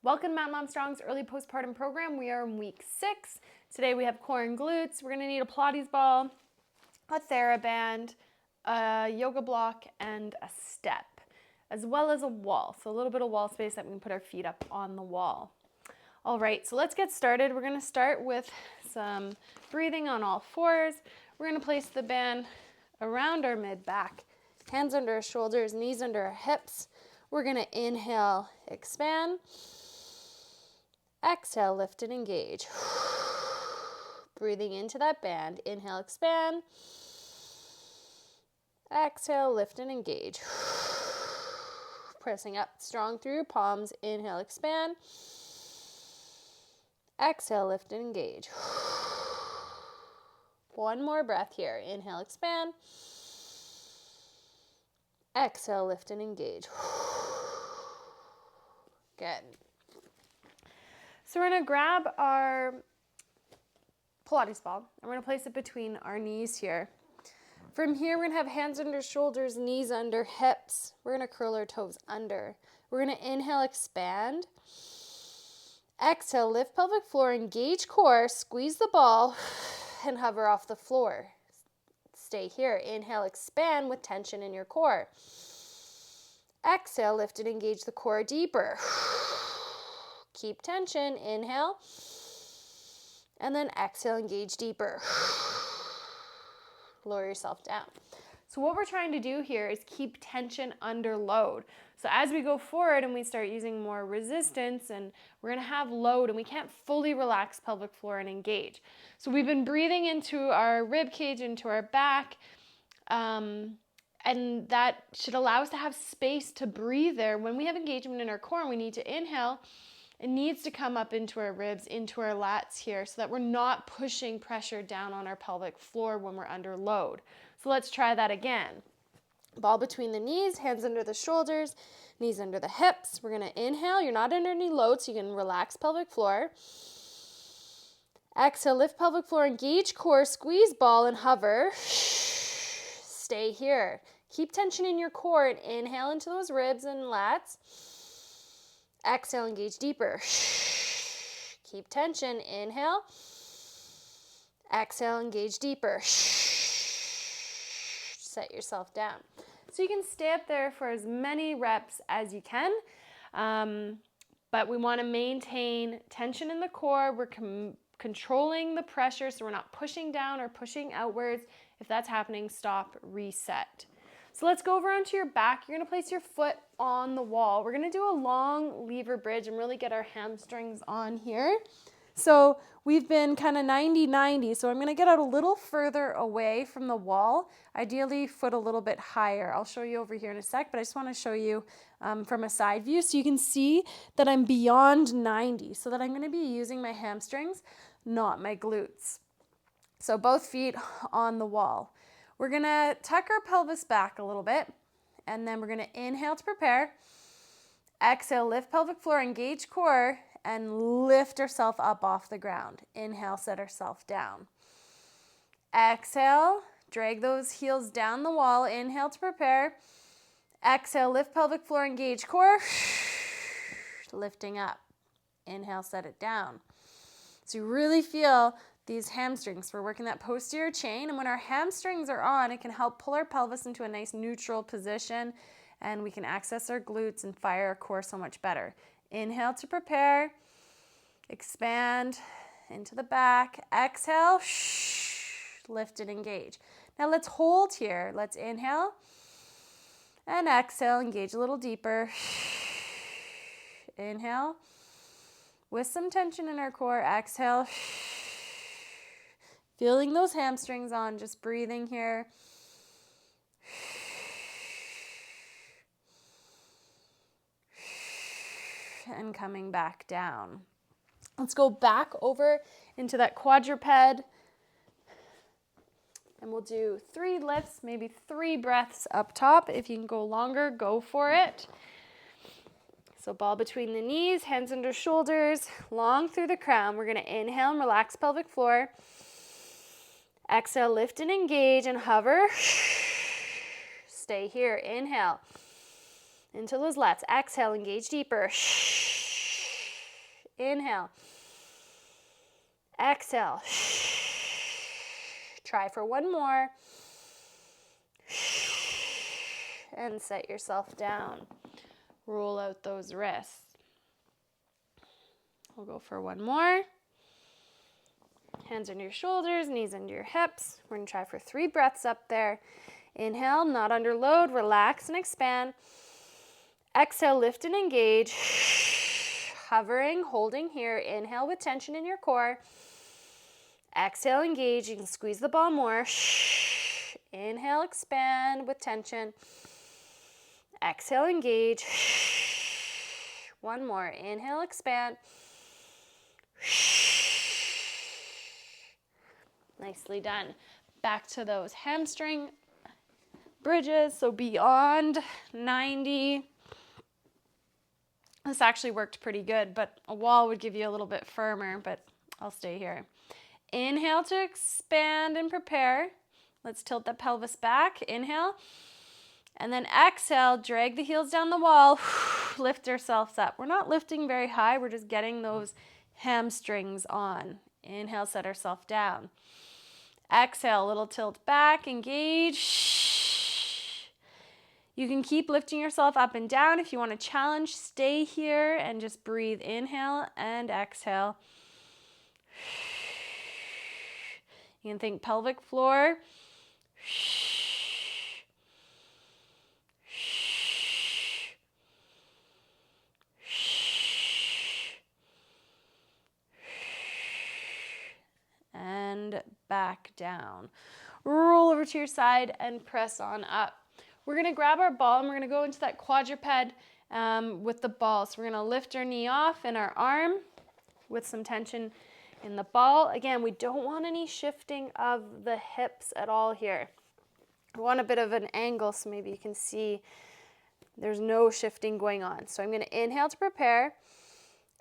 Welcome to Mountain Mom Strong's early postpartum program. We are in week 6. Today we have core and glutes. We're going to need a Pilates ball, a TheraBand, a yoga block, and a step, as well as a wall. So a little bit of wall space that we can put our feet up on the wall. All right, so let's get started. We're going to start with some breathing on all fours. We're going to place the band around our mid-back, hands under our shoulders, knees under our hips. We're going to inhale, expand. Exhale, lift and engage. Breathing into that band. Inhale, expand. Exhale, lift and engage. Pressing up strong through your palms. Inhale, expand. Exhale, lift and engage. One more breath here. Inhale, expand. Exhale, lift and engage. Good. So we're going to grab our Pilates ball and we're going to place it between our knees here. From here, we're going to have hands under shoulders, knees under hips. We're going to curl our toes under. We're going to inhale, expand. Exhale, lift pelvic floor, engage core, squeeze the ball, and hover off the floor. Stay here. Inhale, expand with tension in your core. Exhale, lift and engage the core deeper. Keep tension. Inhale. And then exhale, engage deeper. Lower yourself down. So what we're trying to do here is keep tension under load. So as we go forward and we start using more resistance, and we're going to have load and we can't fully relax pelvic floor and engage. So we've been breathing into our rib cage, into our back, and that should allow us to have space to breathe there. When we have engagement in our core and we need to inhale, it needs to come up into our ribs, into our lats here, so that we're not pushing pressure down on our pelvic floor when we're under load. So let's try that again. Ball between the knees, hands under the shoulders, knees under the hips. We're going to inhale. You're not under any load, so you can relax pelvic floor. Exhale, lift pelvic floor, engage core, squeeze ball, and hover. Stay here. Keep tension in your core and inhale into those ribs and lats. Exhale, engage deeper. Keep tension. Inhale. Exhale, engage deeper. Set yourself down. So you can stay up there for as many reps as you can, but we want to maintain tension in the core. We're controlling the pressure, so we're not pushing down or pushing outwards. If that's happening, stop, reset. So let's go over onto your back. You're going to place your foot on the wall. We're going to do a long lever bridge and really get our hamstrings on here. So we've been kind of 90-90, so I'm going to get out a little further away from the wall, ideally foot a little bit higher. I'll show you over here in a sec, but I just want to show you from a side view so you can see that I'm beyond 90, so that I'm going to be using my hamstrings, not my glutes. So both feet on the wall. We're going to tuck our pelvis back a little bit, and then we're going to inhale to prepare. Exhale, lift pelvic floor, engage core, and lift ourselves up off the ground. Inhale, set ourselves down. Exhale, drag those heels down the wall. Inhale to prepare. Exhale, lift pelvic floor, engage core. Lifting up. Inhale, set it down. So you really feel these hamstrings. We're working that posterior chain, and when our hamstrings are on, it can help pull our pelvis into a nice neutral position, and we can access our glutes and fire our core so much better. Inhale to prepare, expand into the back, exhale, lift and engage. Now let's hold here. Let's inhale and exhale, engage a little deeper. Inhale with some tension in our core, exhale. Feeling those hamstrings on, just breathing here. And coming back down. Let's go back over into that quadruped. And we'll do 3 lifts, maybe 3 breaths up top. If you can go longer, go for it. So ball between the knees, hands under shoulders, long through the crown. We're going to inhale and relax pelvic floor. Exhale, lift and engage and hover. Stay here. Inhale into those lats. Exhale, engage deeper. Inhale. Exhale. Try for one more. And set yourself down. Roll out those wrists. We'll go for one more. Hands under your shoulders, knees under your hips. We're going to try for 3 breaths up there. Inhale, not under load. Relax and expand. Exhale, lift and engage. Hovering, holding here. Inhale with tension in your core. Exhale, engage. You can squeeze the ball more. Inhale, expand with tension. Exhale, engage. One more. Inhale, expand. Nicely done. Back to those hamstring bridges. So beyond 90. This actually worked pretty good, but a wall would give you a little bit firmer, but I'll stay here. Inhale to expand and prepare. Let's tilt the pelvis back. Inhale. And then exhale, drag the heels down the wall. Lift ourselves up. We're not lifting very high. We're just getting those hamstrings on. Inhale, set ourselves down. Exhale, a little tilt back, engage. You can keep lifting yourself up and down. If you want to challenge, stay here and just breathe. Inhale and exhale. You can think pelvic floor. And back down. Roll over to your side and press on up. We're going to grab our ball and we're going to go into that quadruped with the ball. So we're going to lift our knee off in our arm with some tension in the ball. Again, we don't want any shifting of the hips at all here. We want a bit of an angle so maybe you can see there's no shifting going on. So I'm going to inhale to prepare.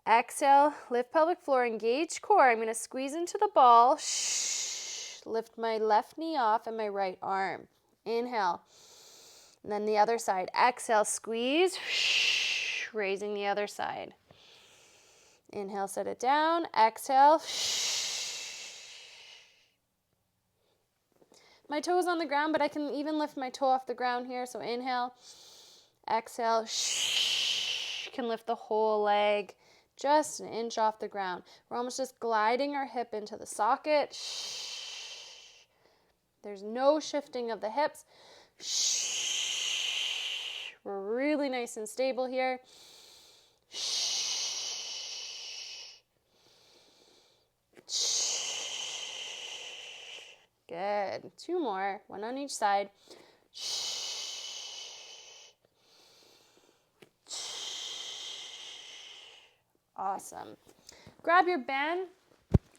Exhale, lift pelvic floor, engage core. I'm going to squeeze into the ball. Lift my left knee off and my right arm. Inhale. And then the other side. Exhale, squeeze. Raising the other side. Inhale, set it down. Exhale. My toe's on the ground, but I can even lift my toe off the ground here. So inhale. Exhale. Can lift the whole leg. Just an inch off the ground. We're almost just gliding our hip into the socket. There's no shifting of the hips. We're really nice and stable here. Good. 2 more, 1 on each side. Awesome. Grab your band.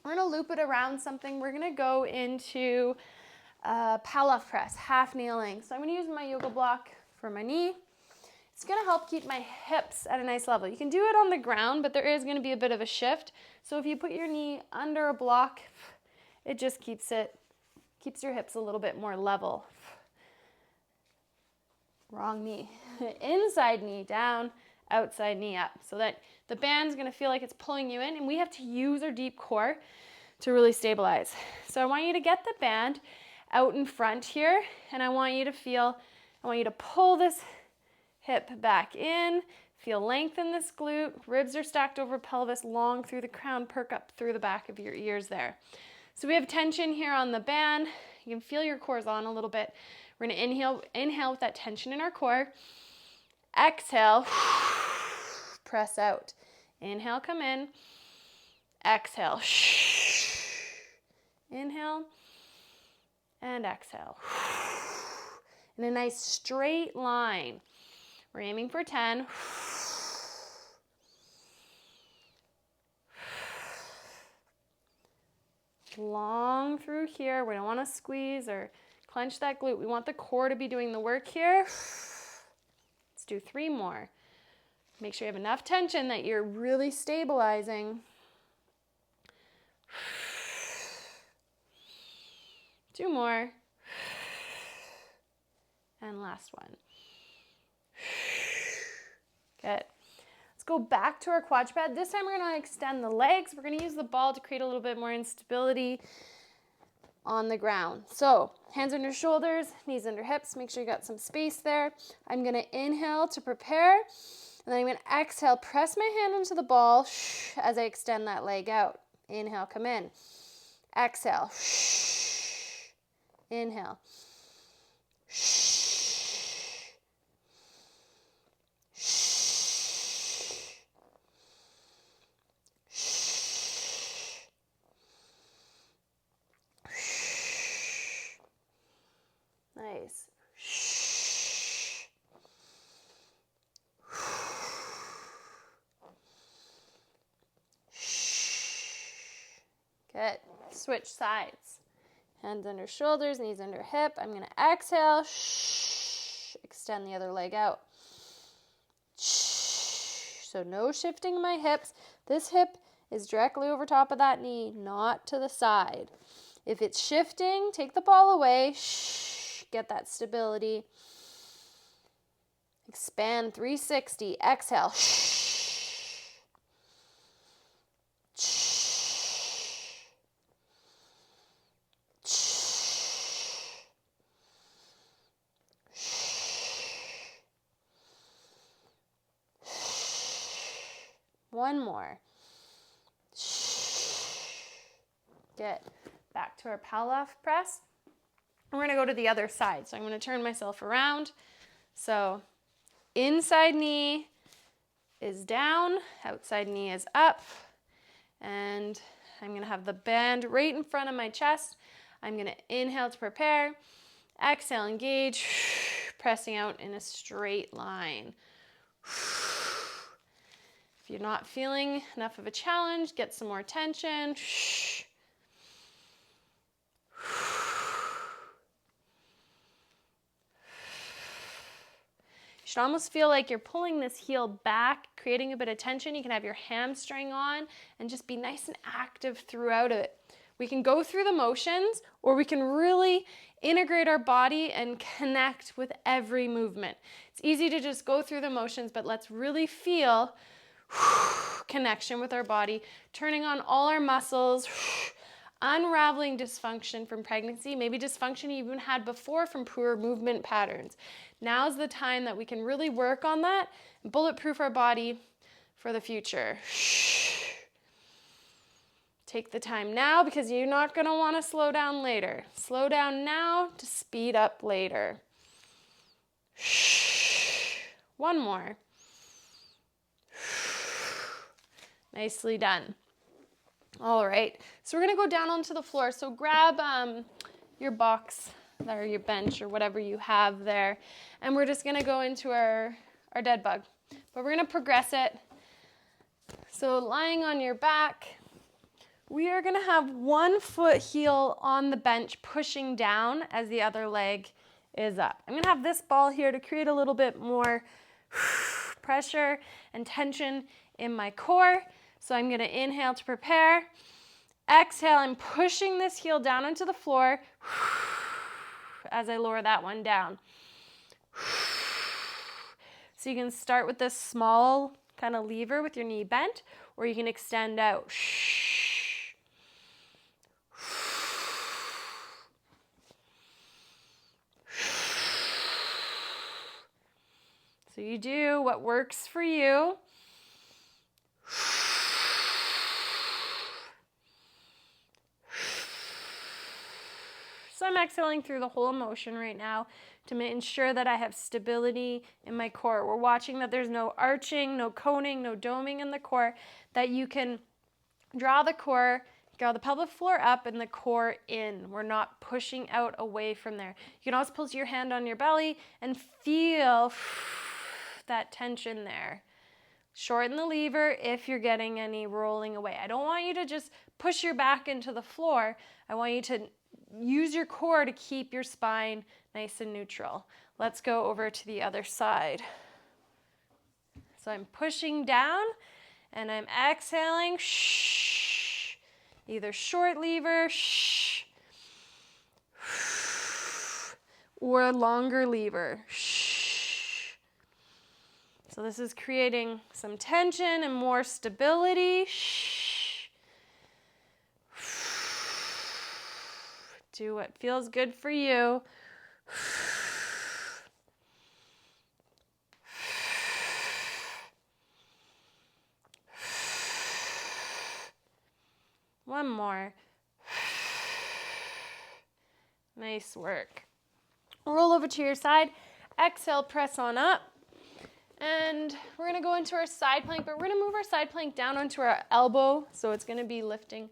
We're going to loop it around something. We're going to go into Palloff press, half kneeling. So I'm going to use my yoga block for my knee. It's going to help keep my hips at a nice level. You can do it on the ground, but there is going to be a bit of a shift. So if you put your knee under a block, it just keeps your hips a little bit more level. Wrong knee. Inside knee down, outside knee up, so that the band's going to feel like it's pulling you in, and we have to use our deep core to really stabilize. So I want you to get the band out in front here, and I want you to pull this hip back in, feel length in this glute, ribs are stacked over pelvis, long through the crown, perk up through the back of your ears there. So we have tension here on the band. You can feel your core's on a little bit. We're going to inhale with that tension in our core. Exhale, press out. Inhale, come in. Exhale. Inhale and exhale. In a nice straight line. We're aiming for 10. Long through here. We don't want to squeeze or clench that glute. We want the core to be doing the work here. Let's do 3 more. Make sure you have enough tension that you're really stabilizing. 2 more. And last one. Good. Let's go back to our quadruped. This time we're gonna extend the legs. We're gonna use the ball to create a little bit more instability on the ground. So hands under shoulders, knees under hips. Make sure you got some space there. I'm gonna inhale to prepare, and then I'm gonna exhale, press my hand into the ball as I extend that leg out. Inhale, come in. Exhale. Inhale. Nice. Good. Switch sides. Hands under shoulders, knees under hip. I'm going to exhale. Extend the other leg out. So no shifting my hips. This hip is directly over top of that knee, not to the side. If it's shifting, take the ball away. Get that stability. Expand 360. Exhale. One more. Good. Back to our Pallof press. We're going to go to the other side. So I'm going to turn myself around. So inside knee is down, outside knee is up. And I'm going to have the band right in front of my chest. I'm going to inhale to prepare. Exhale, engage, pressing out in a straight line. If you're not feeling enough of a challenge, get some more tension. You should almost feel like you're pulling this heel back, creating a bit of tension. You can have your hamstring on and just be nice and active throughout it. We can go through the motions, or we can really integrate our body and connect with every movement. It's easy to just go through the motions, but let's really feel connection with our body, turning on all our muscles, unraveling dysfunction from pregnancy, maybe dysfunction you even had before from poor movement patterns. Now's the time that we can really work on that and bulletproof our body for the future. Take the time now, because you're not going to want to slow down later. Slow down now to speed up later. One more. Nicely done. All right, so we're gonna go down onto the floor. So grab your box or your bench or whatever you have there, and we're just gonna go into our dead bug. But we're gonna progress it. So lying on your back, we are gonna have one foot heel on the bench pushing down as the other leg is up. I'm gonna have this ball here to create a little bit more pressure and tension in my core. So I'm going to inhale to prepare. Exhale, I'm pushing this heel down into the floor as I lower that one down. So you can start with this small kind of lever with your knee bent, or you can extend out. So you do what works for you. So I'm exhaling through the whole motion right now to ensure that I have stability in my core. We're watching that there's no arching, no coning, no doming in the core, that you can draw the core, draw the pelvic floor up and the core in. We're not pushing out away from there. You can also put your hand on your belly and feel that tension there. Shorten the lever if you're getting any rolling away. I don't want you to just push your back into the floor. I want you to use your core to keep your spine nice and neutral. Let's go over to the other side. So I'm pushing down and I'm exhaling. Either short lever or longer lever. So this is creating some tension and more stability. Do what feels good for you. One more. Nice work. Roll over to your side. Exhale, press on up. And we're going to go into our side plank, but we're going to move our side plank down onto our elbow. So it's going to be lifting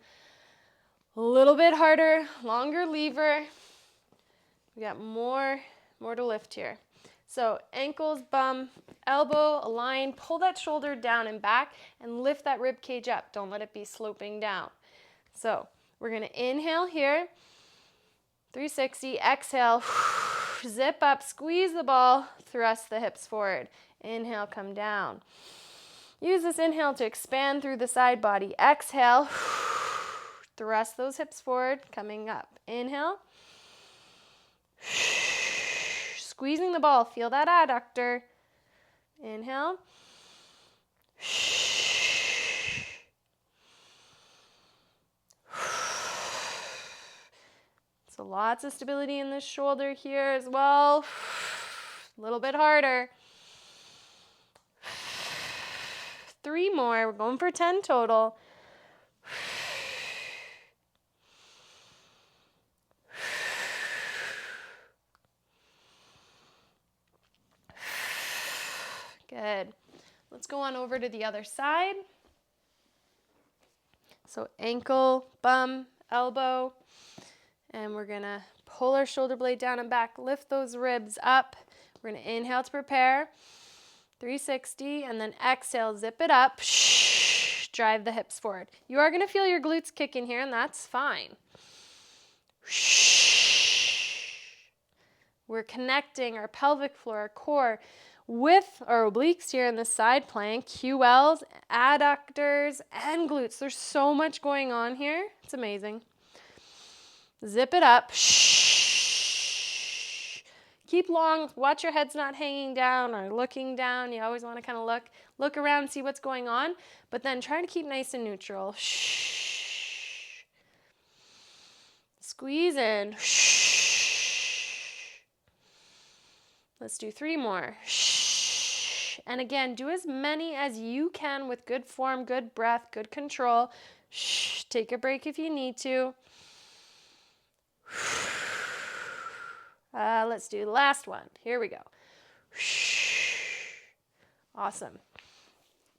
a little bit harder, longer lever. We got more to lift here. So ankles, bum, elbow, align, pull that shoulder down and back and lift that rib cage up. Don't let it be sloping down. So we're going to inhale here, 360, exhale, zip up, squeeze the ball, thrust the hips forward. Inhale, come down. Use this inhale to expand through the side body. Exhale, thrust those hips forward, coming up. Inhale, squeezing the ball, feel that adductor. Inhale. So lots of stability in the shoulder here as well. A little bit harder. 3 more. We're going for 10 total. Good. Let's go on over to the other side. So ankle, bum, elbow. And we're going to pull our shoulder blade down and back, lift those ribs up. We're going to inhale to prepare, 360, and then exhale, zip it up, drive the hips forward. You are going to feel your glutes kick in here, and that's fine. We're connecting our pelvic floor, our core, with our obliques here in the side plank, QLs, adductors, and glutes. There's so much going on here. It's amazing. Zip it up. Keep long. Watch your head's not hanging down or looking down. You always want to kind of look around, see what's going on, but then try to keep nice and neutral. Squeeze in. Let's do 3 more. And again, do as many as you can with good form, good breath, good control. Take a break if you need to. Let's do the last one. Here we go. Awesome.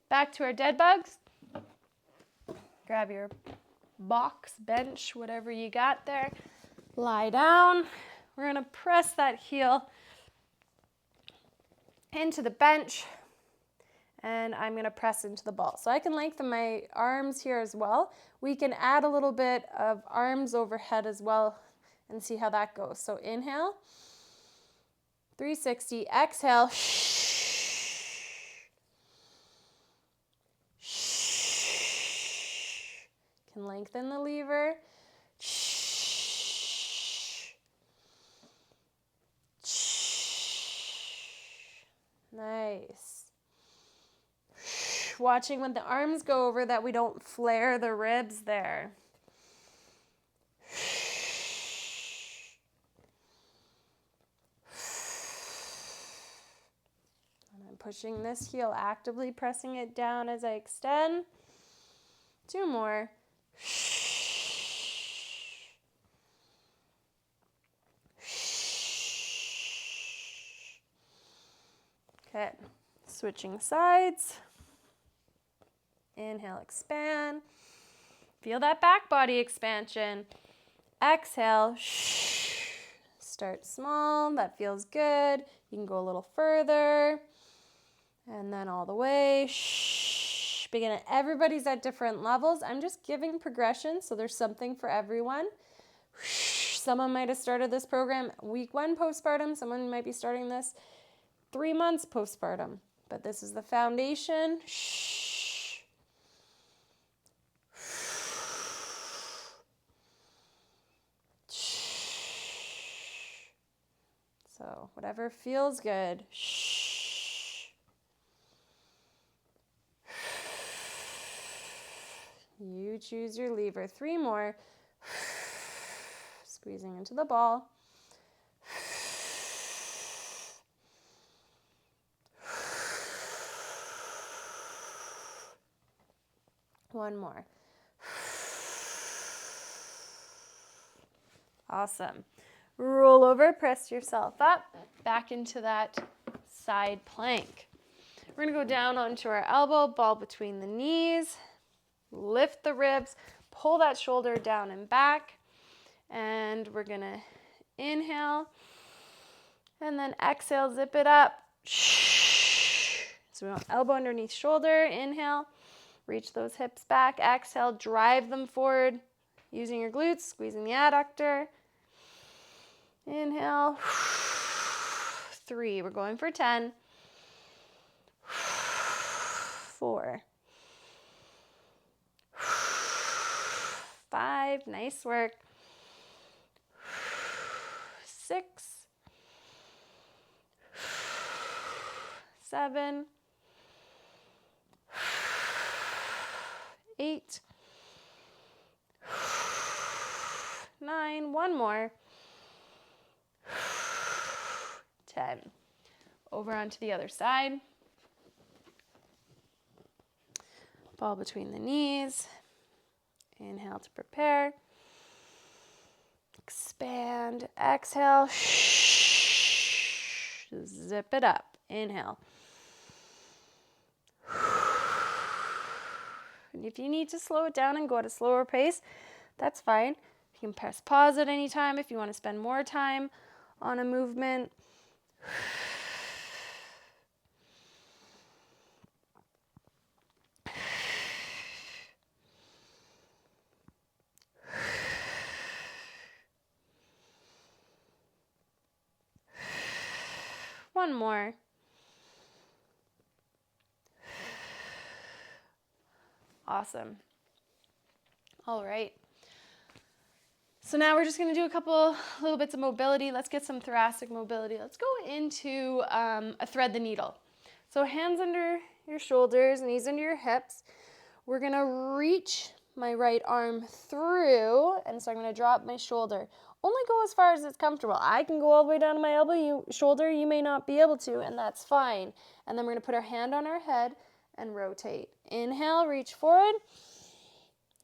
Back to our dead bugs. Grab your box, bench, whatever you got there. Lie down. We're going to press that heel into the bench, and I'm going to press into the ball. So I can lengthen my arms here as well. We can add a little bit of arms overhead as well and see how that goes. So inhale, 360, exhale, can lengthen the lever, nice. Watching when the arms go over that we don't flare the ribs there. Pushing this heel, actively pressing it down as I extend. 2 more. Okay, switching sides. Inhale, expand. Feel that back body expansion. Exhale. Start small. That feels good. You can go a little further. And then all the way. Begin. Everybody's at different levels. I'm just giving progression, so there's something for everyone. Someone might have started this program week 1 postpartum. Someone might be starting this 3 months postpartum. But this is the foundation. So whatever feels good. You choose your lever. 3 more. Squeezing into the ball. One more. Awesome. Roll over, press yourself up, back into that side plank. We're going to go down onto our elbow, ball between the knees, lift the ribs, pull that shoulder down and back, and we're going to inhale, and then exhale, zip it up. So we want elbow underneath shoulder, inhale, reach those hips back, exhale, drive them forward using your glutes, squeezing the adductor. Inhale, 3, we're going for 10, 4, 5, nice work, 6, 7, 8, 9, one more, 10. Over onto the other side. Ball between the knees. Inhale to prepare. Expand. Exhale. Zip it up. Inhale. And if you need to slow it down and go at a slower pace, that's fine. You can press pause at any time if you want to spend more time on a movement. One more. Awesome. All right. So now we're just going to do a little bits of mobility. Let's get some thoracic mobility. Let's go into a thread the needle. So hands under your shoulders, knees under your hips. We're going to reach my right arm through, and so I'm going to drop my shoulder. Only go as far as it's comfortable. I can go all the way down to my shoulder. You may not be able to, and that's fine. And then we're going to put our hand on our head and rotate. Inhale, reach forward,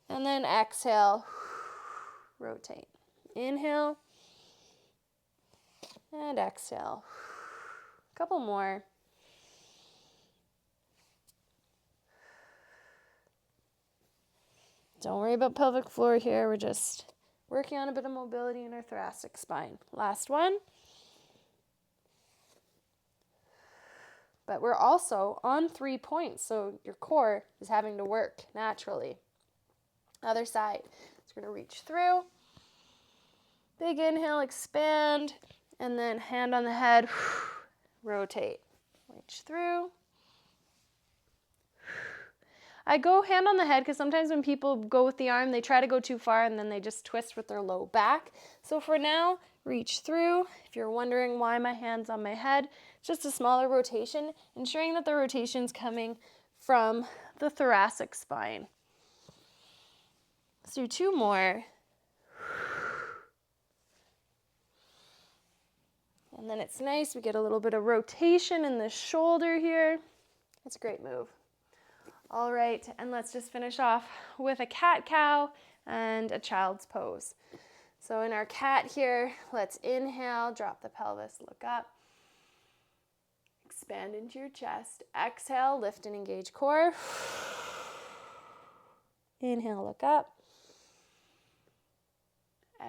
and then exhale. Rotate. Inhale and exhale. A couple more. Don't worry about pelvic floor here. We're just working on a bit of mobility in our thoracic spine. Last one. But we're also on 3 points, so your core is having to work naturally. Other side. So we're going to reach through. Big inhale, expand, and then hand on the head, rotate. Reach through. I go hand on the head because sometimes when people go with the arm, they try to go too far and then they just twist with their low back. So for now, reach through. If you're wondering why my hand's on my head, it's just a smaller rotation, ensuring that the rotation's coming from the thoracic spine. Let's do 2 more. And then it's nice, we get a little bit of rotation in the shoulder here. It's a great move. All right, and let's just finish off with a cat-cow and a child's pose. So in our cat here, let's inhale, drop the pelvis, look up. Expand into your chest. Exhale, lift and engage core. Inhale, look up.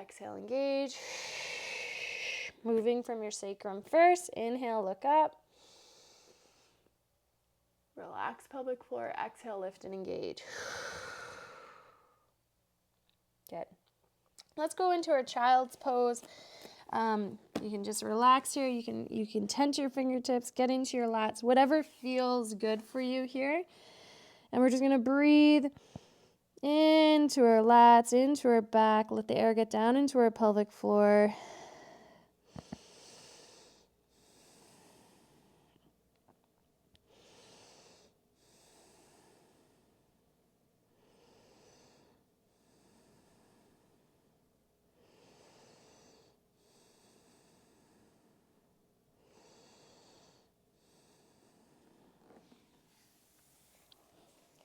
Exhale, engage. Moving from your sacrum first. Inhale, look up. Relax pelvic floor. Exhale, lift and engage. Good. Let's go into our child's pose. You can just relax here. You can tense your fingertips, get into your lats, whatever feels good for you here. And we're just going to breathe into our lats, into our back. Let the air get down into our pelvic floor.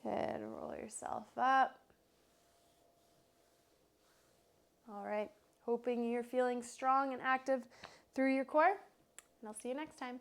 Good. Roll yourself up. All right. Hoping you're feeling strong and active through your core. And I'll see you next time.